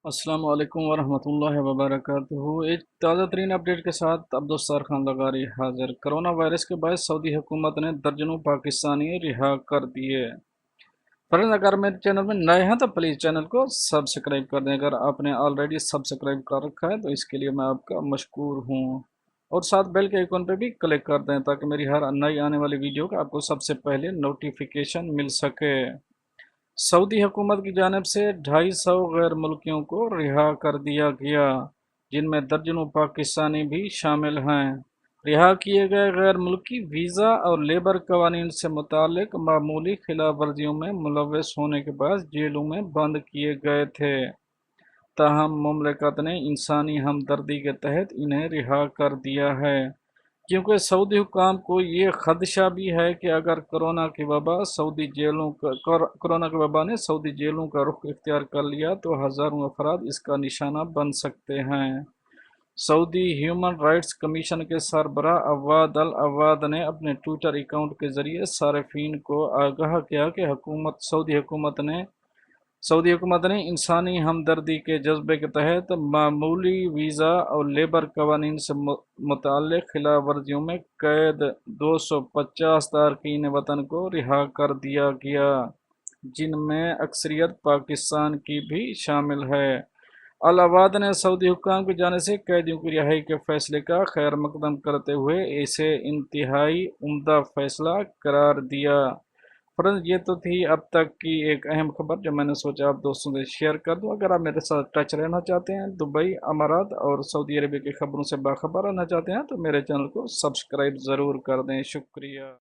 अस्सलाम वालेकुम वरहमतुल्लाहि वबरकातुहू। एक ताज़ा तरीन अपडेट के साथ अब्दुस्सार खान लगारी हाजिर। कोरोना वायरस के बाद सऊदी हुकूमत ने दर्जनों पाकिस्तानी रिहा कर दिए। फ्रेंड्स, अगर मेरे चैनल में नए हैं तो प्लीज़ चैनल को सब्सक्राइब कर दें। अगर आपने ऑलरेडी सब्सक्राइब कर रखा है तो इसके लिए मैं आपका मशकूर हूँ। और साथ बेल के आइकन पे भी क्लिक कर दें ताकि मेरी हर नई आने वाली वीडियो का आपको सबसे पहले नोटिफिकेशन मिल सके। सऊदी हुकूमत की जानिब से 250 गैर मुल्कियों को रिहा कर दिया गया, जिनमें दर्जनों पाकिस्तानी भी शामिल हैं। रिहा किए गए गैर मुल्की वीज़ा और लेबर कवानीन से मुतालिक मामूली खिलाफ वर्जियों में मुलव्वस होने के बाद जेलों में बंद किए गए थे। ताहम मुमलिकत ने इंसानी हमदर्दी के तहत इन्हें रिहा कर दिया है, क्योंकि सऊदी हुकाम को ये खदशा भी है कि अगर कोरोना की वबा ने सऊदी जेलों का रुख इख्तियार कर लिया तो हज़ारों अफराद इसका निशाना बन सकते हैं। सऊदी ह्यूमन राइट्स कमीशन के सरबराह अवाद अल अवाद ने अपने ट्विटर अकाउंट के जरिए सार्फिन को आगाह किया कि सऊदी हुकूमत ने इंसानी हमदर्दी के जज्बे के तहत मामूली वीज़ा और लेबर कवानीन से मुताल्लिक़ खिलाफ वर्जियों में कैद 250 तारकीन वतन को रिहा कर दिया गया, जिनमें अक्सरियत पाकिस्तान की भी शामिल है। अलाहाबाद ने सऊदी हुक्काम की जानिब से कैदियों की रिहाई के फैसले का खैर मकदम करते हुए इसे इंतहाई उम्दा फैसला करार दिया। फ्रेंड्स, ये तो थी अब तक की एक अहम खबर जो मैंने सोचा आप दोस्तों से शेयर कर दूं। अगर आप मेरे साथ टच रहना चाहते हैं, दुबई, अमारात और सऊदी अरबिया की खबरों से बाखबर रहना चाहते हैं तो मेरे चैनल को सब्सक्राइब ज़रूर कर दें। शुक्रिया।